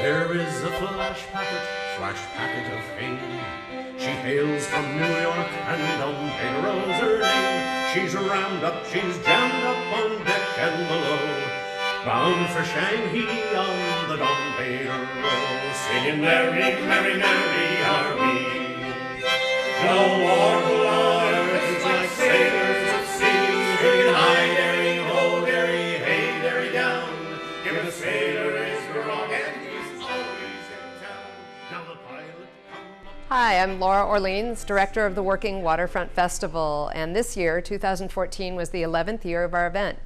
Here is a flash packet of fame. She hails from New York and Dom Pedro's her name. She's rammed up, she's jammed up on deck and below, bound for Shanghai on the Dom Pedro, singing Mary, Mary, Mary are we. No more glards like sailors at sea, singing high derry, ho derry, hey derry down. Give the sailor his grog and he's always in town. Now the pilot Hi, I'm Laura Orleans, Director of the Working Waterfront Festival, and this year, 2014, was the 11th year of our event.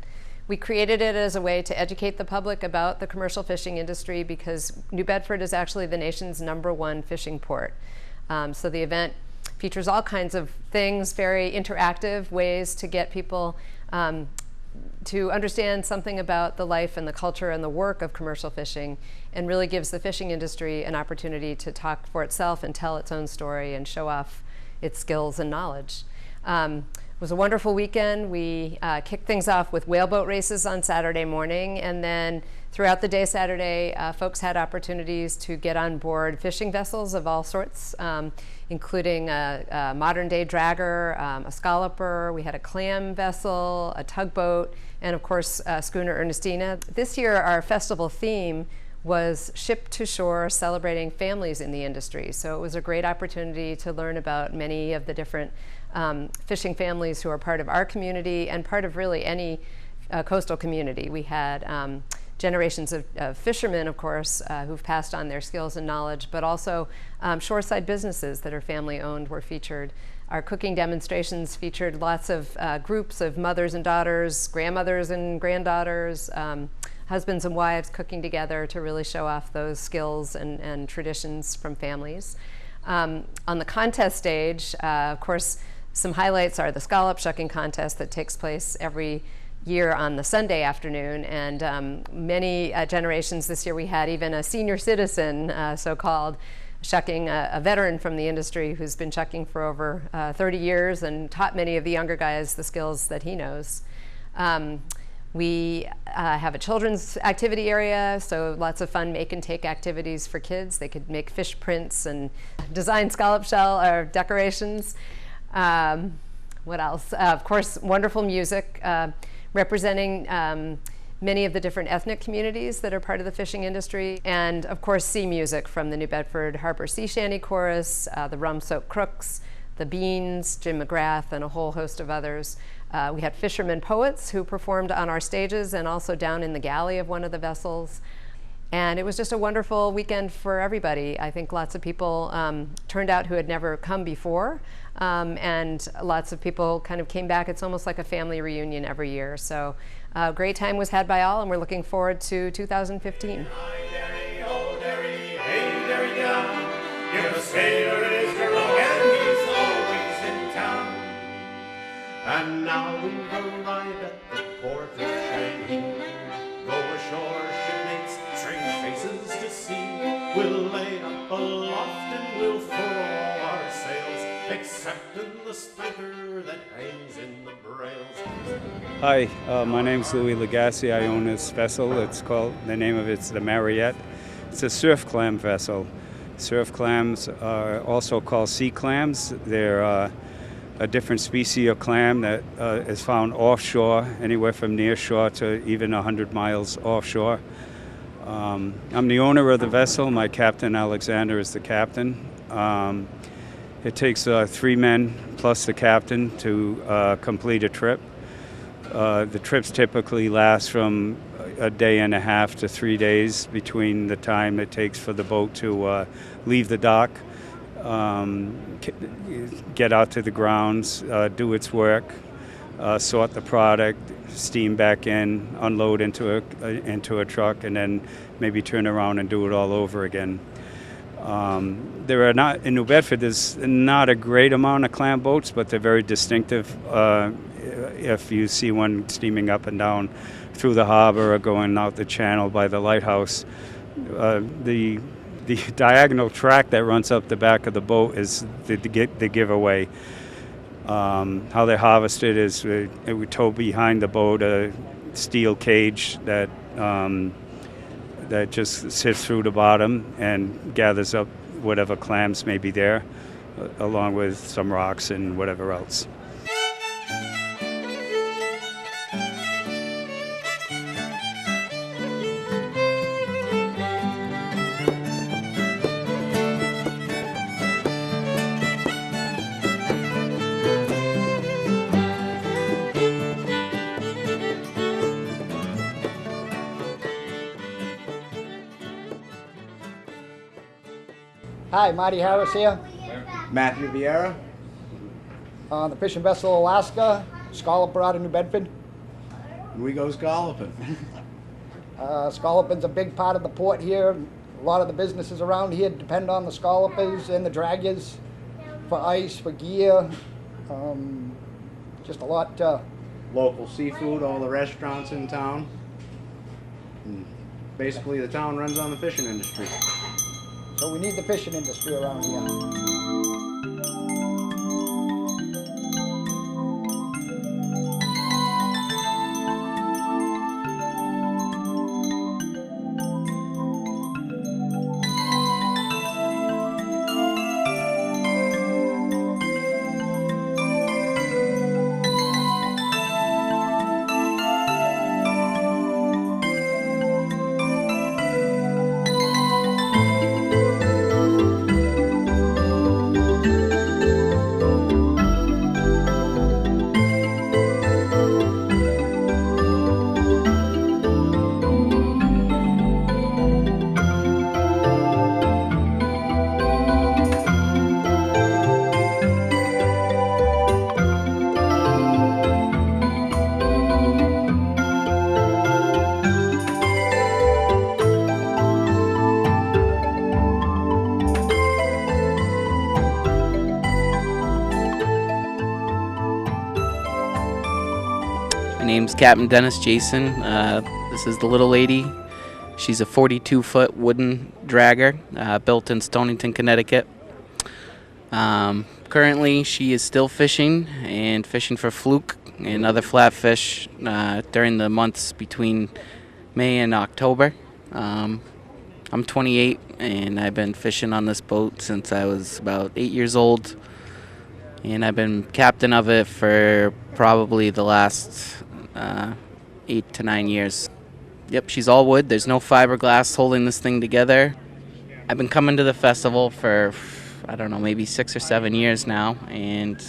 We created it as a way to educate the public about the commercial fishing industry because New Bedford is actually the nation's #1 fishing port. So the event features all kinds of things, very interactive ways to get people to understand something about the life and the culture and the work of commercial fishing, and really gives the fishing industry an opportunity to talk for itself and tell its own story and show off its skills and knowledge. It was a wonderful weekend. We kicked things off with whaleboat races on Saturday morning, and then throughout the day Saturday, folks had opportunities to get on board fishing vessels of all sorts, including a modern-day dragger, a scalloper. We had a clam vessel, a tugboat, and of course, schooner Ernestina. This year, our festival theme was Ship to Shore, celebrating families in the industry. So it was a great opportunity to learn about many of the different fishing families who are part of our community and part of really any coastal community. We had generations of fishermen, of course, who've passed on their skills and knowledge, but also shoreside businesses that are family-owned were featured. Our cooking demonstrations featured lots of groups of mothers and daughters, grandmothers and granddaughters, husbands and wives cooking together to really show off those skills and traditions from families. On the contest stage, of course, some highlights are the Scallop shucking contest that takes place every year on the Sunday afternoon, and many generations this year we had even a senior citizen, so-called, shucking, a veteran from the industry who's been shucking for over 30 years and taught many of the younger guys the skills that he knows. We have a children's activity area, so lots of fun make and take activities for kids. They could make fish prints and design scallop shell or decorations. What else? Of course, wonderful music representing many of the different ethnic communities that are part of the fishing industry. And of course, sea music from the New Bedford Harbor Sea Shanty Chorus, the Rum Soaked Crooks, the Beans, Jim McGrath, and a whole host of others. We had fishermen poets who performed on our stages and also down in the galley of one of the vessels. And it was just a wonderful weekend for everybody. I think lots of people turned out who had never come before, and lots of people kind of came back. It's almost like a family reunion every year. So a great time was had by all, and we're looking forward to 2015. And now we've arrived at the port of Shanghai. Go ashore, shipmates, strange faces to see. We'll lay up aloft and we'll furl our sails, except in the spanker that hangs in the brails. Hi, my name's Louis Legassi. I own this vessel. It's called, the name of it's the Mariette. It's a surf clam vessel. Surf clams are also called sea clams. They're a different species of clam that is found offshore, anywhere from near shore to even 100 miles offshore. I'm the owner of the vessel. My captain, Alexander, is the captain. It takes 3 men plus the captain to complete a trip. The trips typically last from a day and a half to 3 days between the time it takes for the boat to leave the dock, get out to the grounds, do its work, sort the product, steam back in, unload into a truck, and then maybe turn around and do it all over again. There are not, in New Bedford, there's not a great amount of clam boats, but they're very distinctive. If you see one steaming up and down through the harbor or going out the channel by the lighthouse, the diagonal track that runs up the back of the boat is the giveaway. How they harvest it is we tow behind the boat a steel cage that that just sifts through the bottom and gathers up whatever clams may be there, along with some rocks and whatever else. Hi, Marty Harris here. Matthew Vieira. The fishing vessel Alaska, Scallop out of New Bedford. We go scalloping. Scalloping's a big part of the port here. A lot of the businesses around here depend on the scallopers and the draggers for ice, for gear, just a lot. Local seafood, all the restaurants in town. And basically, the town runs on the fishing industry. So we need the fishing industry around here. My name's Captain Dennis Jason. This is the little lady. She's a 42-foot wooden dragger built in Stonington, Connecticut. Currently, she is still fishing and fishing for fluke and other flatfish during the months between May and October. I'm 28 and I've been fishing on this boat since I was about 8 years old. And I've been captain of it for probably the last 8 to 9 years. Yep, she's all wood. There's no fiberglass holding this thing together. I've been coming to the festival for, I don't know, maybe 6 or 7 years now, and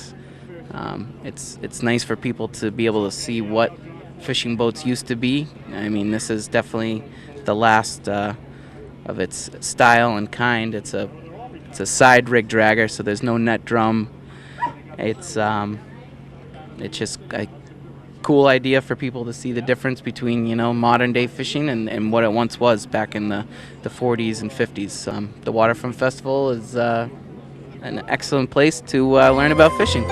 it's nice for people to be able to see what fishing boats used to be. I mean, this is definitely the last of its style and kind. It's a side rig dragger, so there's no net drum. It's just a cool idea for people to see the difference between, you know, modern day fishing and what it once was back in the 40s and 50s. The Waterfront Festival is an excellent place to learn about fishing.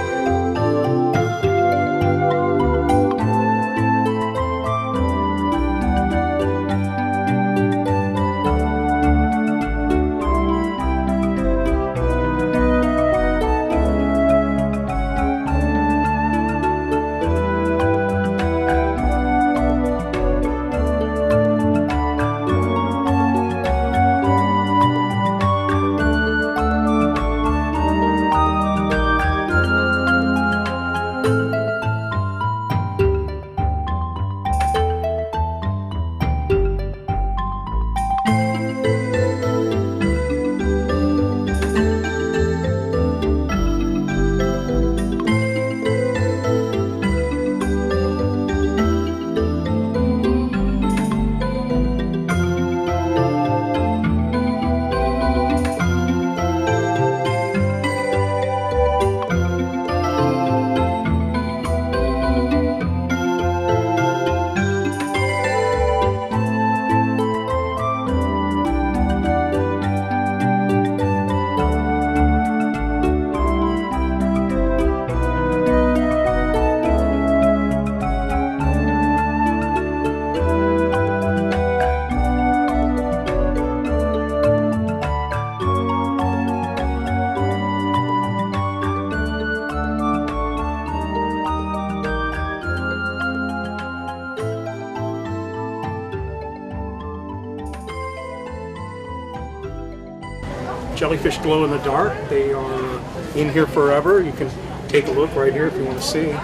jellyfish glow in the dark. They are in here forever. You can take a look right here if you want to see.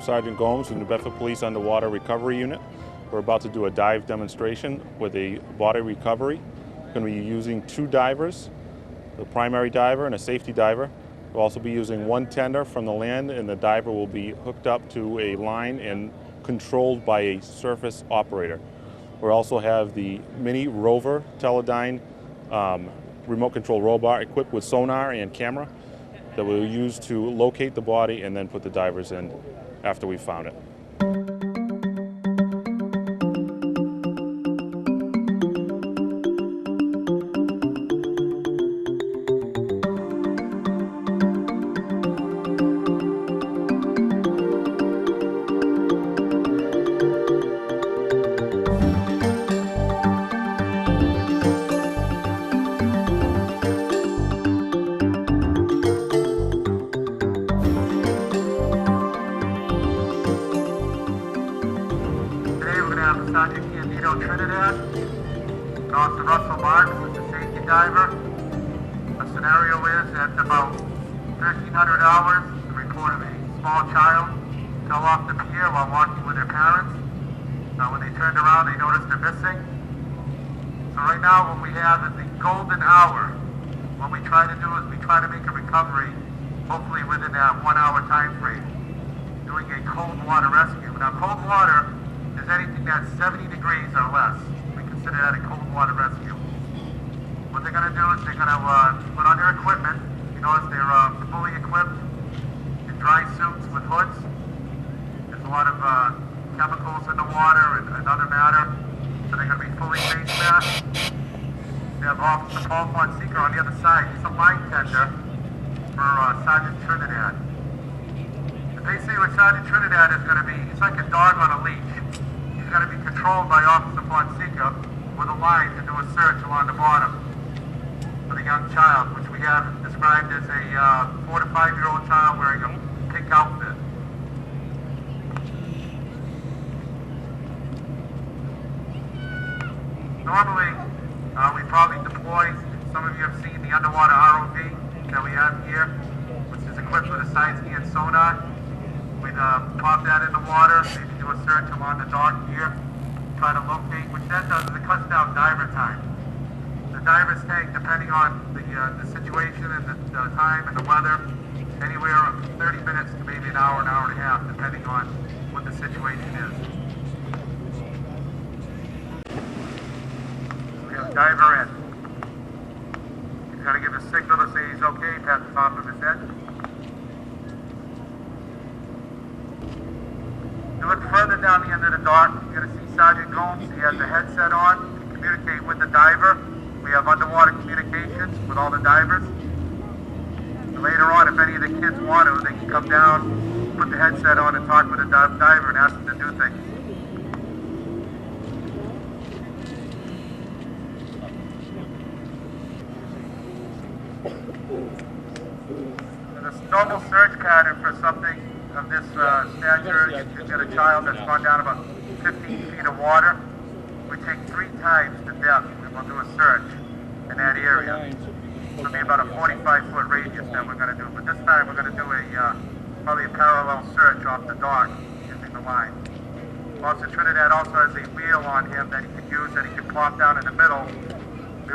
Sergeant Gomes from the Bedford Police Underwater Recovery Unit. We're about to do a dive demonstration with a water recovery. We're going to be using 2 divers, the primary diver and a safety diver. We'll also be using 1 tender from the land, and the diver will be hooked up to a line and controlled by a surface operator. We'll also have the mini rover Teledyne remote control robot equipped with sonar and camera that we'll use to locate the body and then put the divers in after we found it. Trinidad, and Officer Russell Marks is the safety diver. The scenario is at about 1,300 hours, the report of a small child fell off the pier while walking with their parents. When they turned around, they noticed they're missing. So right now what we have is the golden hour. What we try to do is we try to make a recovery, hopefully within that 1 hour time frame, doing a cold water rescue. Now cold water is anything that's 70 degrees or less. We consider that a cold water rescue. What they're going to do is they're going to put on their equipment. You notice they're fully equipped in dry suits with hoods. There's a lot of chemicals in the water and other matter. So they're going to be fully face masked. They have Officer Paul Fonseca on the other side. He's a line tender for Sergeant Trinidad. Basically what Sergeant Trinidad is going to be, he's like a dog on a leash. He's going to be controlled by Officer Fonseca with a line to do a search along the bottom for the young child, which we have described as a 4 to 5-year-old child wearing a pink outfit. Normally, we probably deploy, some of you have seen the underwater ROV that we have here, which is equipped with a side scan sonar. We'd pop that in the water, maybe do a search along the dock here, try to locate, which that does is it cuts down diver time. The divers take, depending on the situation and the time and the weather, anywhere from 30 minutes to maybe an hour and a half, depending on what the situation is. We have a diver in. He's got to give a signal to say he's okay, pat the top of his head. You look further down the end of the dock, you're going to see Sergeant Gomes. He has the headset on. He can communicate with the diver. We have underwater communications with all the divers. And later on, if any of the kids want to, they can come down, put the headset on and talk with the diver and ask them to do things. And the normal search pattern for something of this stature, you get a child that's gone down about 15 feet of water. We take 3 times the depth and we'll do a search in that area. It'll be about a 45-foot radius that we're going to do. But this time we're going to do probably a parallel search off the dock using the line. Officer Trinidad also has a wheel on him that he can use that he can plop down in the middle.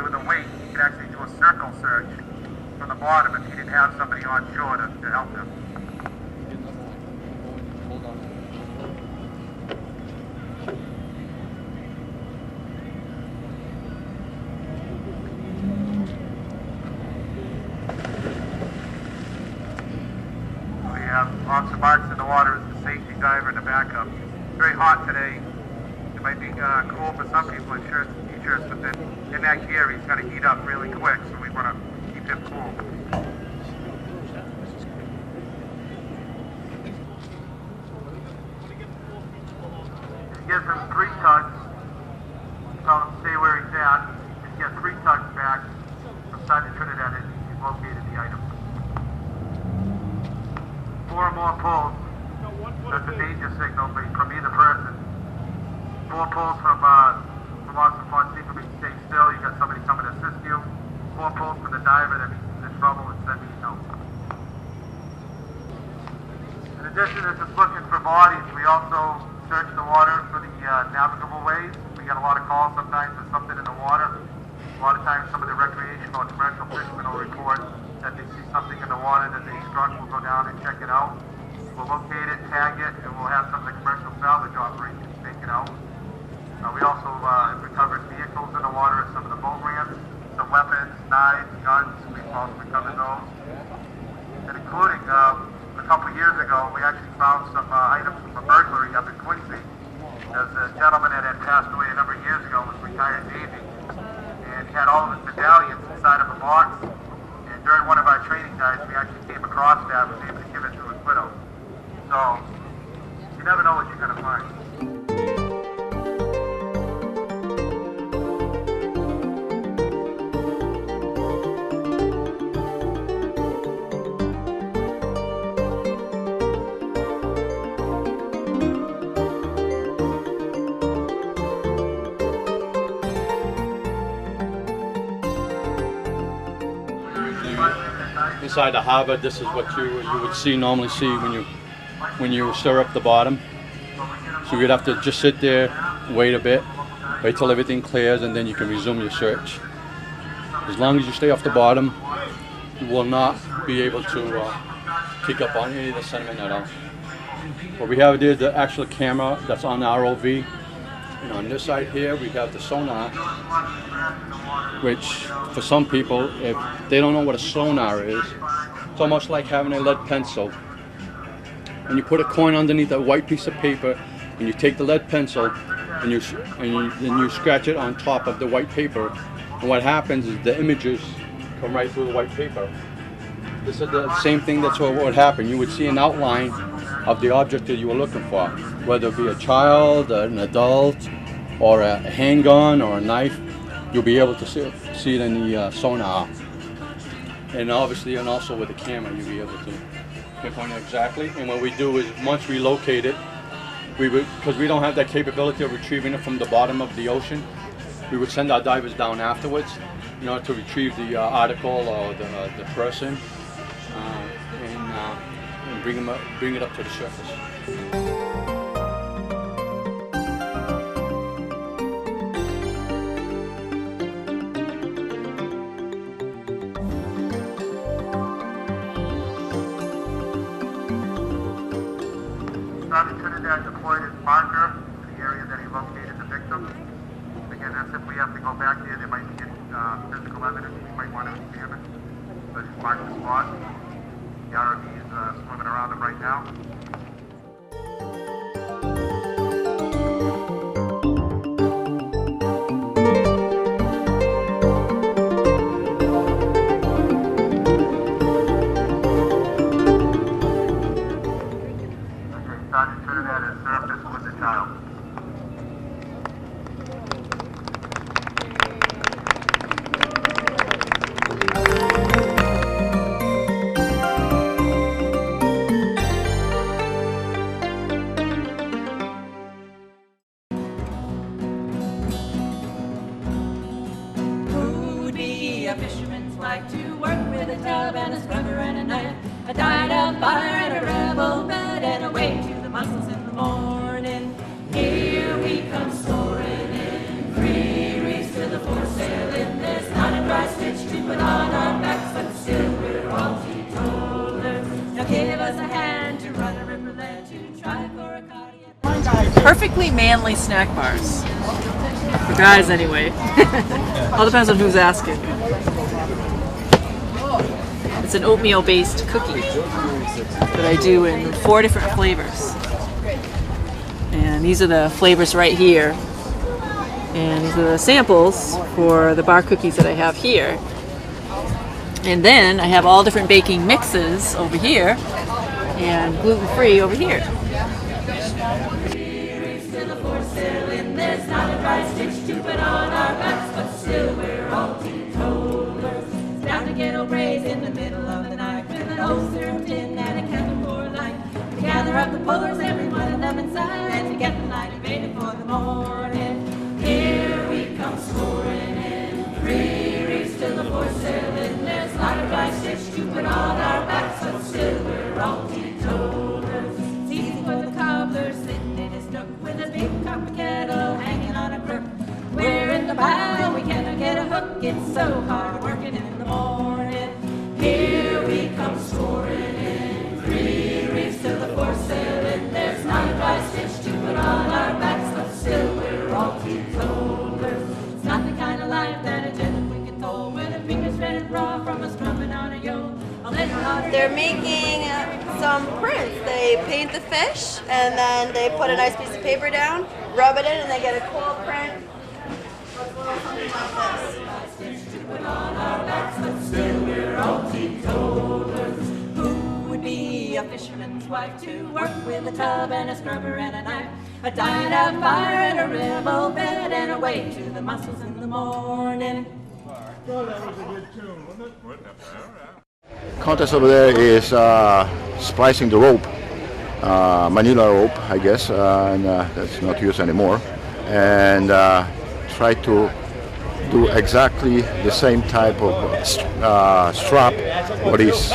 With a weight, he can actually do a circle search from the bottom if he didn't have somebody on shore to help him. We Officer Marks in the water is the safety diver and the backup. It's very hot today. It might be cool for some people in shirts and t-shirts, but then in that gear he's going to heat up really quick, so we want to keep him cool. Gives him 3 tugs. Tell him to stay where he's at. If you get 3 tugs back from side to Trinidad, he's located the item. 4 more pulls. That's a danger signal from either person. 4 pulls from Officer Fonzie for me to stay still. You got somebody coming to assist you. 4 pulls from the diver that means he's in trouble and send me help. In addition to just looking for bodies, we also search the water for the navigable ways. We get a lot of calls sometimes there's something in the water. A lot of times some of the recreational and commercial fishermen will report that they see something in the water that they struck. We'll go down and check it out. We'll locate it, tag it, and we'll have some of the commercial salvage operations take it out. We also have recovered vehicles in the water at some of the boat ramps, some weapons, knives, guns. We've also recovered those. And including a couple years ago, we actually found some items from a burglary up in Quincy. There's a gentleman that had passed away a number of years ago, was retired Navy, and had all of his medallions inside of a box. And during one of our training guides, we actually came across that and was able to give it to his widow. So, you never know what you're going to find. Inside the harbor, this is what you would normally see when you stir up the bottom. So you'd have to just sit there, wait a bit, wait till everything clears, and then you can resume your search. As long as you stay off the bottom, you will not be able to pick up on any of the sediment at all. What we have there is the actual camera that's on the ROV. And on this side here, we have the sonar, which for some people, if they don't know what a sonar is, it's almost like having a lead pencil. And you put a coin underneath a white piece of paper, and you take the lead pencil, and then you scratch it on top of the white paper. And what happens is the images come right through the white paper. This is the same thing that's what would happen. You would see an outline of the object that you were looking for, whether it be a child, an adult, or a handgun, or a knife. You'll be able to see it in the sonar. And obviously, and also with the camera, you'll be able to pinpoint it exactly. And what we do is, once we locate it, because we don't have that capability of retrieving it from the bottom of the ocean, we would send our divers down afterwards, in order to retrieve the article or the person, and bring it up to the surface. Sergeant Trinidad deployed his marker to the area that he located the victim. Again, that's if we have to go back there, there might be physical evidence we might want to examine. But he's marked the spot. The ROV is swimming around him right now. Sergeant Trinidad has surfaced with the child. Who would be a fisherman's wife to work with a tub and a scrubber and a knife, a dyed up fire and a rebel bed, and away to the mussels in the morning. Here we come soaring in, free reefs with a foresail in. There's not a dry stitch to put on our backs, but still we're all teetotalers. Now give us a hand to run a river there, to try for a cardiac. Perfectly manly snack bars. For guys, anyway. All depends on who's asking. It's an oatmeal-based cookie that I do in 4 different flavors. And these are the flavors right here. And these are the samples for the bar cookies that I have here. And then I have all different baking mixes over here and gluten-free over here. There's not a dry stitch to put on our backs, but still we're all teetotalers. Down to get old Ray's in the middle of the night with an old syrup tin and a candle for light. To gather up the pullers, every one of them inside, and to get the night invaded for the morning. Here we come scoring in 3 reefs till the fourth sailing. There's not a dry stitch to put on our backs, but still we're all teetotalers. It's easy for the cobbler sitting in his nook with a big copper kettle hanging on a crook. We're in the bow, we cannot get a hook. It's so hard working in the morning. Here we come scoring in 3 reefs till the fourth sailing. There's not a dry stitch to put on our backs, but still we're all teetotalers. It's not the kind of life that a gentleman can toll with a finger shredded raw from a strumming on a yo. They're making some prints. They paint the fish and then they put a nice piece of paper down, rub it in, and they get a cool print. Something like this. Who would be a fisherman's wife to work with a tub and a scrubber and a knife, a dyed-out fire and a rebel bed, and away to the mussels in the morning? Well, that was a good tune, wasn't it? Contest over there is splicing the rope, manila rope, I guess, and that's not used anymore, and try to do exactly the same type of strap what is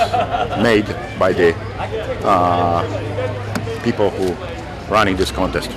made by the people who running this contest.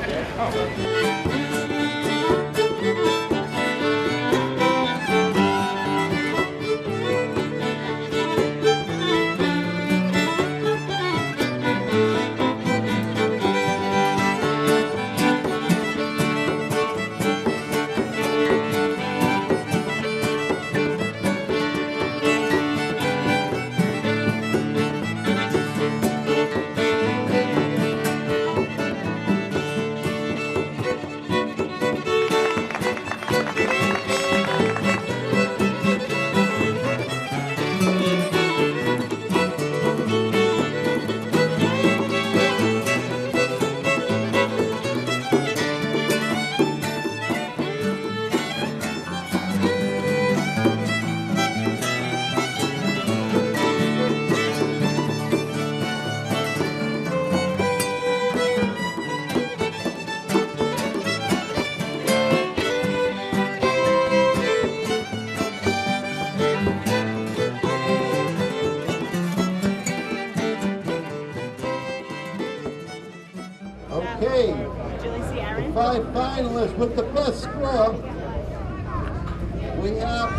Okay, the 5 finalists with the best score. We have,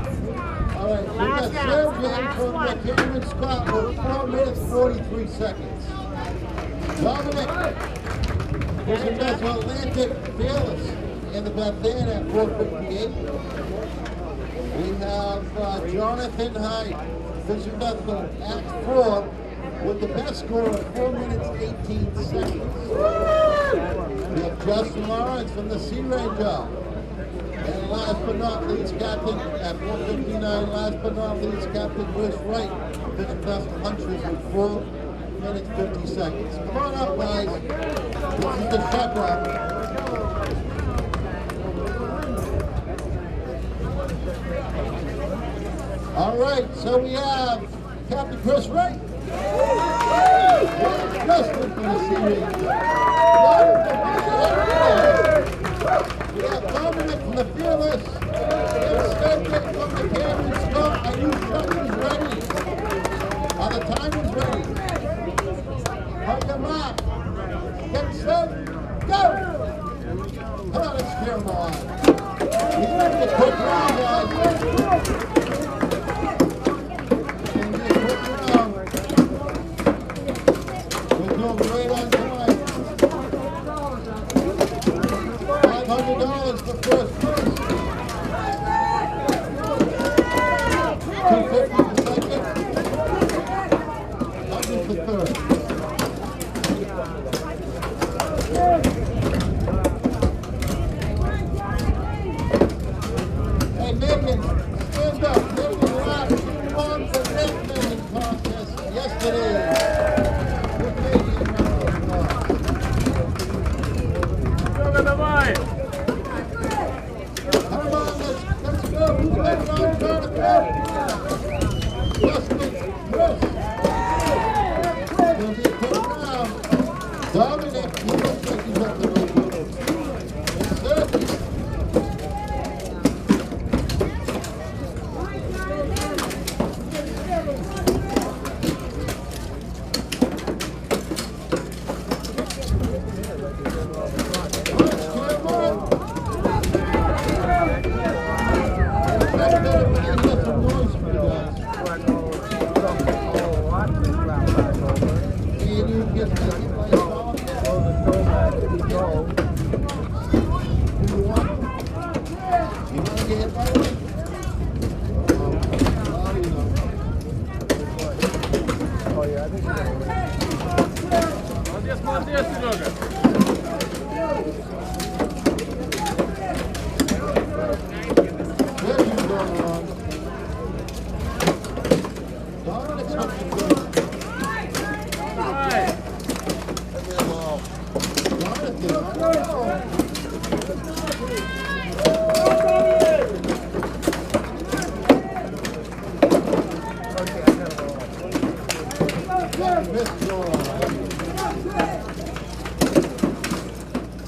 all right, we got Sergeant from the Cameron Scott with 4 minutes 43 seconds. Dominic pushing us Atlantic Fearless in the Bethany at 4:58. We have Jonathan Hyde fishing vessel at 4 with the best score of 4 minutes 18 seconds. We have Justin Lawrence from the Sea Ranger. And last but not least, Captain at 4:59, last but not least, Captain Chris Wright, fishing vessel Huntress with 4 minutes 50 seconds. Come on up, guys. This is the shuck-off. All right, so we have Captain Chris Wright. Justin from the Sea Ranger. We have Dominic from the Fearless. We have Sergeant from the Cameron Scott. Are you shuckers ready? Are the timers ready? Hug them up. Get set. Go! Come on, let's cheer them on. He's ready to quick round, guys. Right on time. $500 for first place. $250 for second.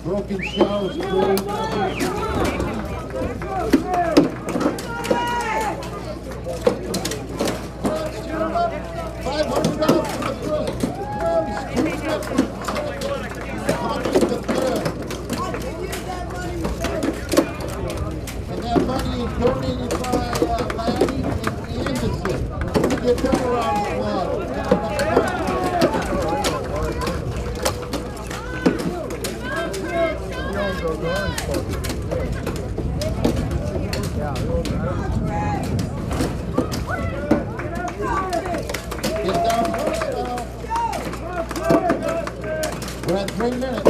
Broken shells, and that money is donated by Lanny and Anderson. Get them around the world. We're at 3 minutes.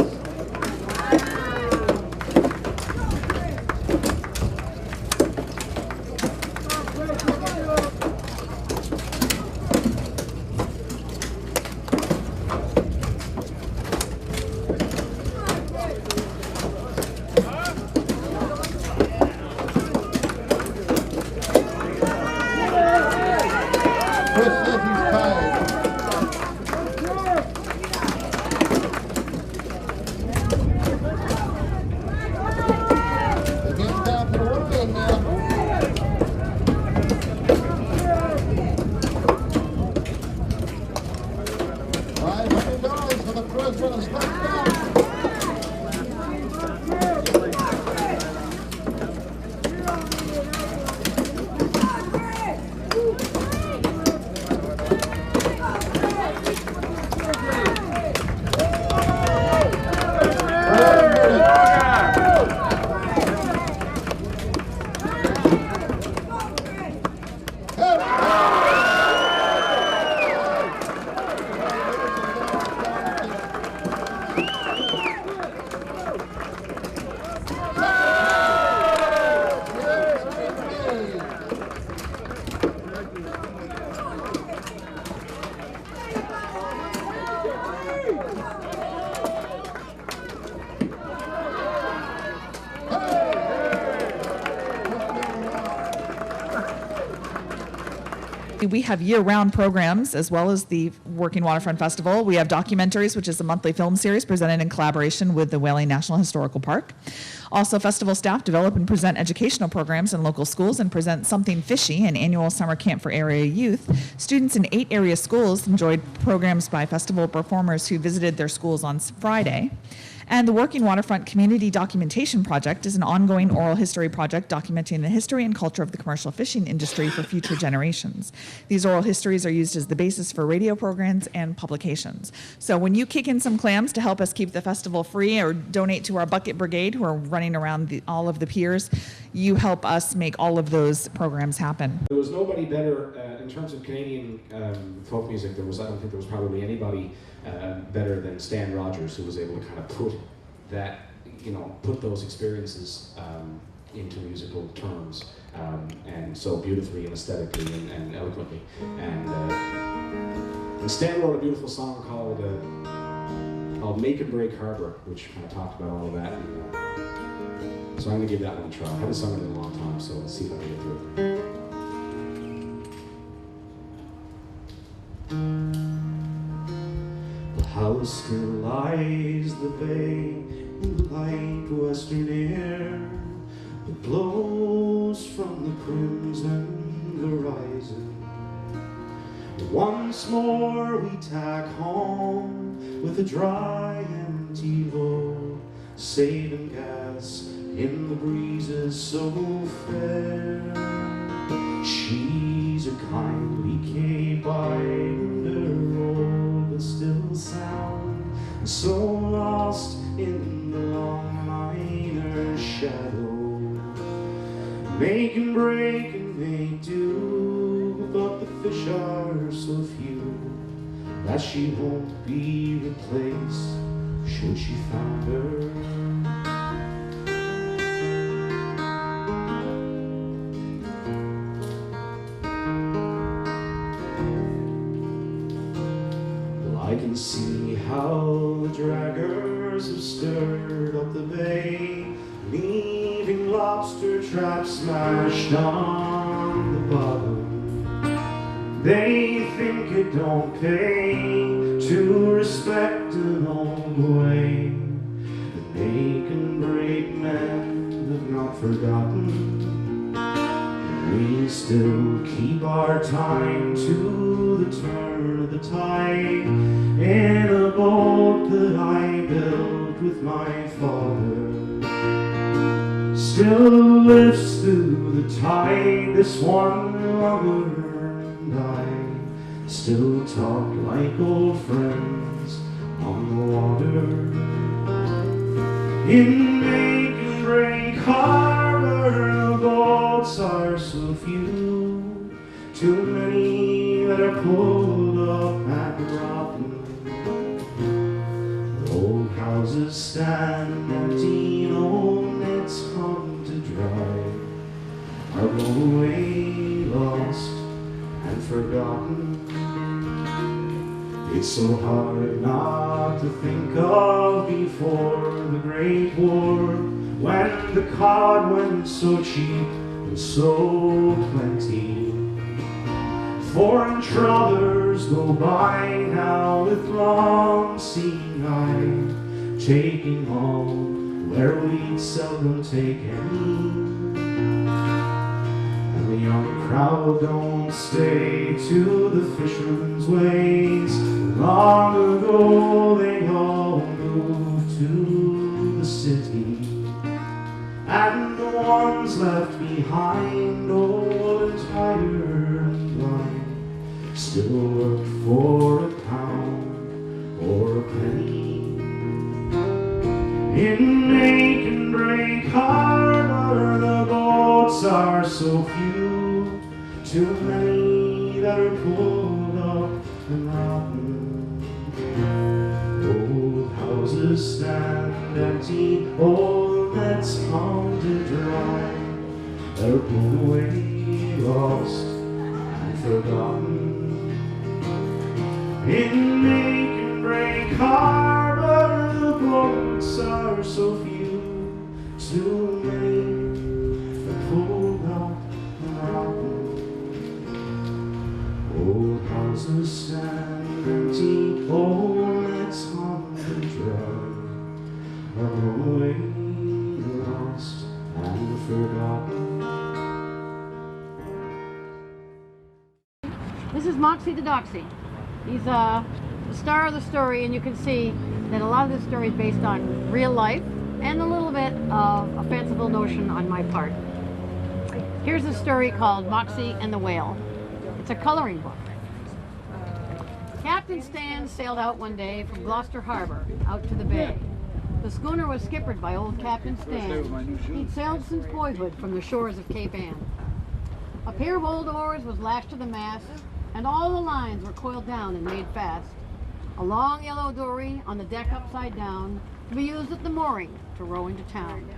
We have year-round programs as well as the Working Waterfront Festival. We have documentaries, which is a monthly film series presented in collaboration with the Whaling National Historical Park. Also, festival staff develop and present educational programs in local schools and present Something Fishy, an annual summer camp for area youth. Students in 8 area schools enjoyed programs by festival performers who visited their schools on Friday. And the Working Waterfront Community Documentation Project is an ongoing oral history project documenting the history and culture of the commercial fishing industry for future generations. These oral histories are used as the basis for radio programs and publications. So when you kick in some clams to help us keep the festival free or donate to our Bucket Brigade who are running around all of the piers, you help us make all of those programs happen. There was nobody better in terms of Canadian folk music. I don't think there was probably anybody better than Stan Rogers, who was able to kind of put that, put those experiences into musical terms, and so beautifully and aesthetically and eloquently. And Stan wrote a beautiful song called Make and Break Harbor, which kind of talked about all of that. So I'm going to give that one a try. I haven't sung it in a long time, so let's see if I can get through it. The house still lies the bay in the light western air that blows from the crimson horizon. Once more we tack home with a dry, empty load, saving gas in the breezes so fair. She's a kindly Cape Islander, old but still sound, and so lost in the long miner shadow. Make and break and make do, but the fish are so few that she won't be replaced should she founder. I can see how the draggers have stirred up the bay, leaving lobster traps smashed on the bottom. They think it don't pay to respect an old way. The make and break men have not forgotten. We still keep our time to the turn of the tide in a boat that I built with my father. Still lifts through the tide, this one lover and I still talk like old friends on the water. In make and break harbor, the boats are so few, too many that are pulled up and rotten. The old houses stand empty, no nets hung to dry, are blown away, lost and forgotten. It's so hard not to think of before the Great War, when the cod went so cheap and so plenty. Foreign trawlers go by now with long seeing eye, taking all where we'd seldom take any. And the young crowd don't stay to the fishermen's ways. Long ago they all moved to the city, and the ones left behind, old and tired and blind, still worked for a pound or a penny. In make and break harbor, the boats are so few, too many that are pulled up and rotten. Old houses stand empty, old nets hung to dry, they're blown away, lost and forgotten. In make and break harbor, the boats are so few, too many that pulled up and rotten. Old houses stand empty, old nets hung to dry, are blown away, lost and forgotten. This is Moxie the Doxy. He's the star of the story, and you can see that a lot of this story is based on real life and a little bit of a fanciful notion on my part. Here's a story called Moxie and the Whale. It's a coloring book. Captain Stan sailed out one day from Gloucester Harbor out to the bay. The schooner was skippered by old Captain Stan. He'd sailed since boyhood from the shores of Cape Ann. A pair of old oars was lashed to the mast, and all the lines were coiled down and made fast. A long yellow dory on the deck upside down to be used at the mooring to row into town.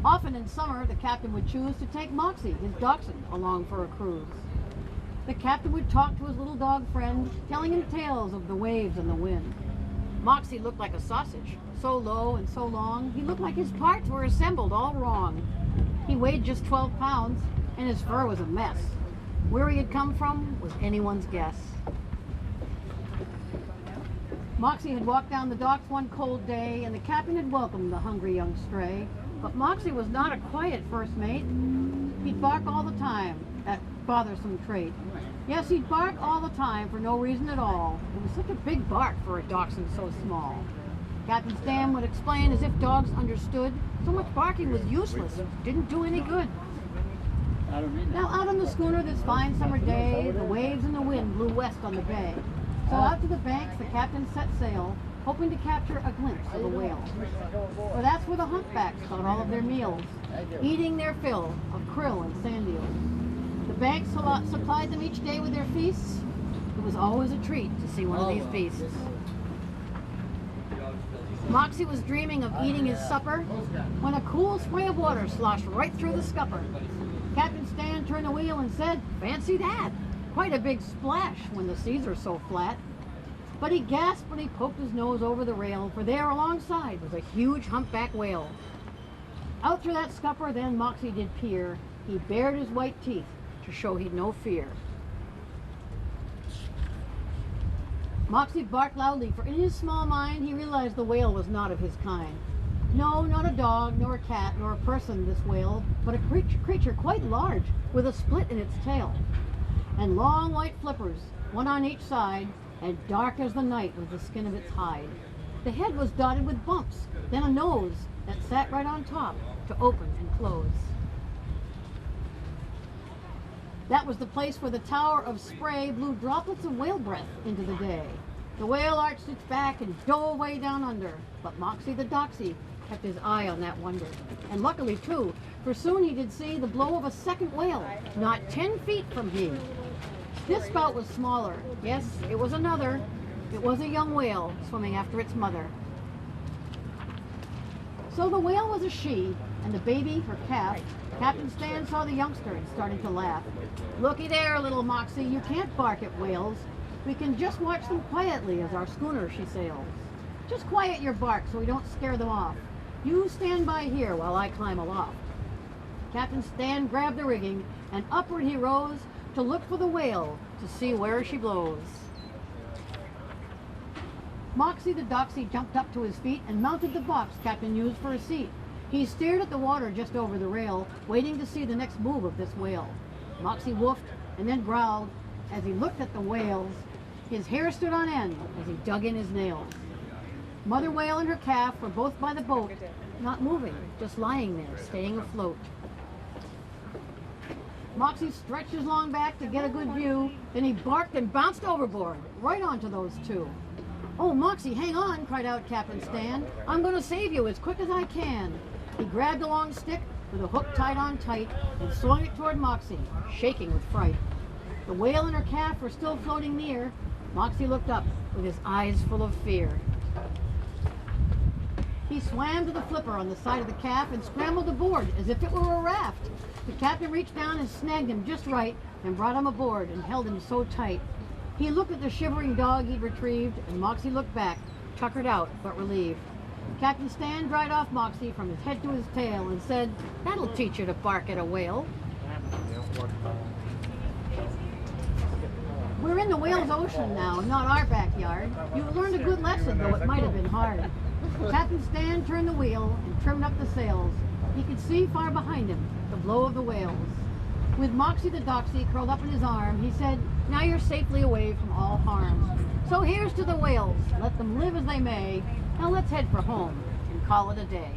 Often in summer, the captain would choose to take Moxie, his dachshund, along for a cruise. The captain would talk to his little dog friend, telling him tales of the waves and the wind. Moxie looked like a sausage, so low and so long, he looked like his parts were assembled all wrong. He weighed just 12 pounds, and his fur was a mess. Where he had come from was anyone's guess. Moxie had walked down the docks one cold day, and the captain had welcomed the hungry young stray. But Moxie was not a quiet first mate. He'd bark all the time, that bothersome trait. Yes, he'd bark all the time for no reason at all. It was such a big bark for a dachshund so small. Captain Stan would explain as if dogs understood. So much barking was useless, didn't do any good. Now out on the schooner this fine summer day, the waves and the wind blew west on the bay. So out to the banks the captain set sail, hoping to capture a glimpse of a whale. For that's where the humpbacks got all of their meals, eating their fill of krill and sand eels. The banks supplied them each day with their feasts. It was always a treat to see one of these beasts. Moxie was dreaming of eating his supper when a cool spray of water sloshed right through the scupper. Captain Stan turned the wheel and said, "Fancy that! Quite a big splash when the seas are so flat." But he gasped when he poked his nose over the rail, for there alongside was a huge humpback whale. Out through that scupper then Moxie did peer. He bared his white teeth to show he'd no fear. Moxie barked loudly, for in his small mind he realized the whale was not of his kind. No, not a dog, nor a cat, nor a person, this whale, but a creature quite large, with a split in its tail, and long white flippers, one on each side, and dark as the night was the skin of its hide. The head was dotted with bumps, then a nose that sat right on top to open and close. That was the place where the tower of spray blew droplets of whale breath into the day. The whale arched its back and dove way down under, but Moxie the doxy kept his eye on that wonder. And luckily too, for soon he did see the blow of a second whale, not 10 feet from him. This spout was smaller. Yes, it was another. It was a young whale swimming after its mother. So the whale was a she, and the baby her calf. Captain Stan saw the youngster and started to laugh. "Looky there, little Moxie, you can't bark at whales. We can just watch them quietly as our schooner she sails. Just quiet your bark so we don't scare them off. You stand by here while I climb aloft." Captain Stan grabbed the rigging, and upward he rose to look for the whale to see where she blows. Moxie the doxy jumped up to his feet and mounted the box Captain used for a seat. He stared at the water just over the rail, waiting to see the next move of this whale. Moxie woofed and then growled as he looked at the whales. His hair stood on end as he dug in his nails. Mother whale and her calf were both by the boat, not moving, just lying there, staying afloat. Moxie stretched his long back to get a good view, then he barked and bounced overboard, right onto those two. "Oh, Moxie, hang on," cried out Captain Stan. "I'm going to save you as quick as I can." He grabbed a long stick with a hook tied on tight and swung it toward Moxie, shaking with fright. The whale and her calf were still floating near. Moxie looked up with his eyes full of fear. He swam to the flipper on the side of the calf and scrambled aboard as if it were a raft. The captain reached down and snagged him just right and brought him aboard and held him so tight. He looked at the shivering dog he'd retrieved, and Moxie looked back, tuckered out but relieved. Captain Stan dried off Moxie from his head to his tail and said, "That'll teach you to bark at a whale." We're in the whale's ocean now, not our backyard. You learned a good lesson, though it might have been hard. Captain Stan turned the wheel and trimmed up the sails. He could see far behind him the blow of the whales. With Moxie the doxy curled up in his arm, he said, "Now you're safely away from all harm. So here's to the whales, let them live as they may. Now let's head for home and call it a day."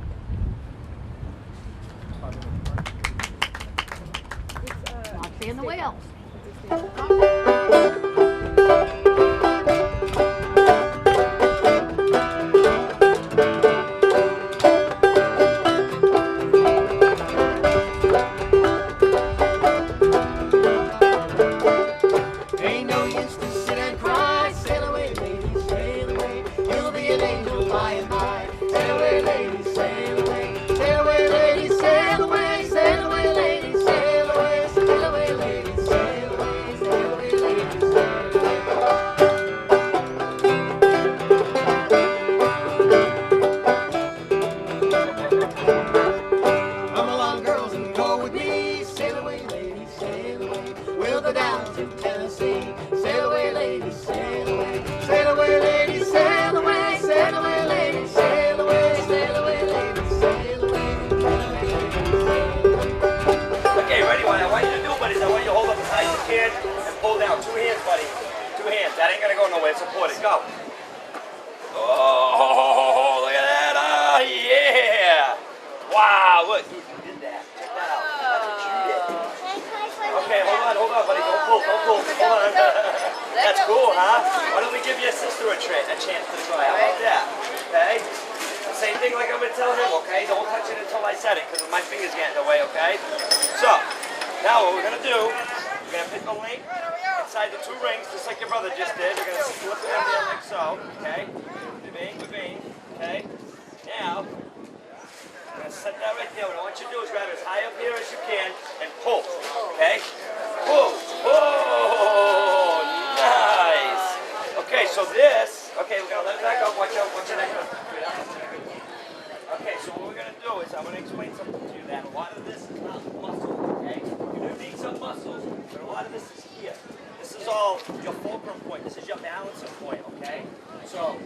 Moxie and the whales. Ain't no use to sit and cry. Sail away, ladies, sail away. You'll be an angel by and by. Sail away, ladies, sail away. Sail away, ladies, sail away. Sail away, ladies, sail away. Sail away, ladies, sail away. Sail away, ladies, sail away. over down to Tennessee. Sail away, ladies, sail away. Sail away, ladies, sail away. Sail away, ladies, sail away. Sail away, ladies, sail away. Okay, ready? What I want you to do, buddies, I want you to hold up as high as you can and pull down. 2 hands, buddy. 2 hands. That ain't gonna go nowhere. Support it. Go. Oh, look at that. Oh, yeah. Wow, look. Dude, you did that. Check that out. That's what you did. Okay, hold on, buddy. Don't pull. Hold on. That's cool, huh? Why don't we give your sister a chance to try? How about that? Okay? Same thing like I'm going to tell him, okay? Don't touch it until I said it, because my finger's getting in the way, okay? So, now what we're going to do, we're going to pick a link inside the 2 rings, just like your brother just did. We're going to slip it in there like so, okay? Bing, okay? Now, we're going to set that right there. What I want you to do is grab it as high up here as you can and pull, okay? Pull. Oh, nice. Okay, so this, okay, we're going to let it back up. Watch out, watch your neck. Okay, so what we're going to do is I'm going to explain something to you that a lot of this is not muscle, okay? You do need some muscles, but a lot of this is here. This is all your fulcrum point. This is your balancing point, okay? So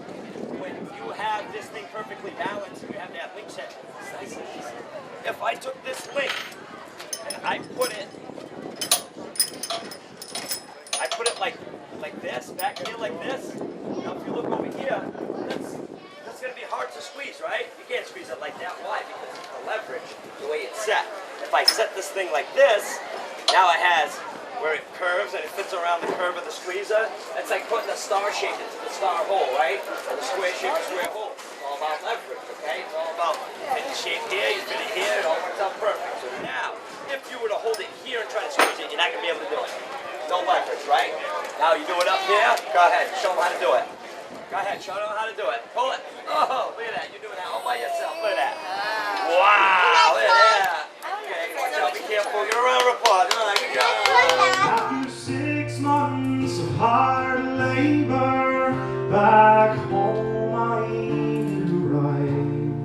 when you have this thing perfectly balanced, you have that link set. It's nice and easy. If I took this link and I put it like this, back here like this. Now if you look over here, that's going to be hard to squeeze, right? You can't squeeze it like that. Why? Because of the leverage, the way it's set. If I set this thing like this, now it has where it curves and it fits around the curve of the squeezer. It's like putting a star shape into the star hole, right? Or the square shape, the square hole. It's all about leverage, okay? It's all about fitting the shape here, you fit it here, it all works out perfect. So now, if you were to hold it here and try to squeeze it, you're not going to be able to do it. No leverage, right? Now you do it up here. Go ahead, show them how to do it. Go ahead, show them how to do it. Pull it. Oh, look at that. You're doing that all by yourself. Look at that. Wow, look at that. Okay, watch out, be careful. Give a round of applause. Good job. After 6 months of hard labor, back home I arrived.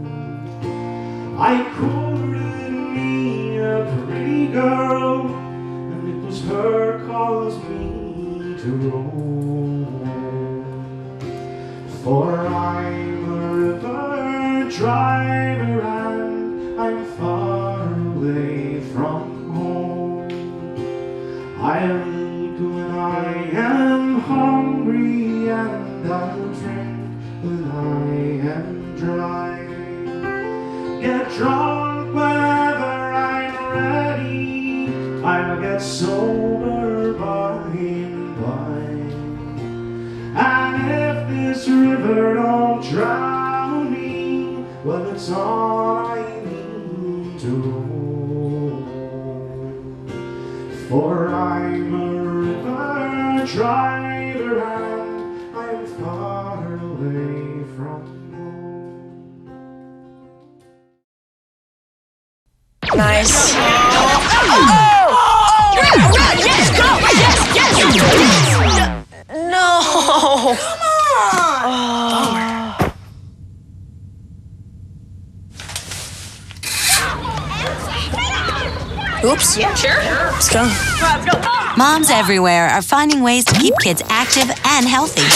I courted me a pretty girl, and it was her caused me to roam. For I'm a river driver and I'm far away from home. I eat when I am hungry and I'll drink when I am dry. Get drunk whenever I'm ready. I'll get sober by and by. And if this river don't drown me, well, it's all I need to roam. For I'm a river driver and I'm far away from home. Nice. Yes, go! Yes! No! Come on! Oops. Yeah, sure. Let's go. Go. Moms everywhere are finding ways to keep kids active and healthy.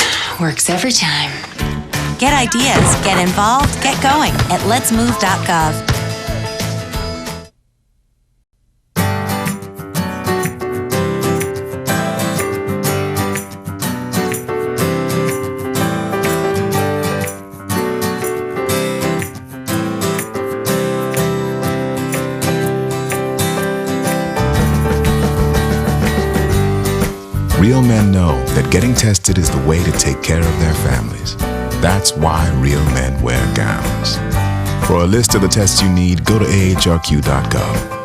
Works every time. Get ideas, get involved, get going at letsmove.gov. Real men know that getting tested is the way to take care of their families. That's why real men wear gowns. For a list of the tests you need, go to ahrq.gov.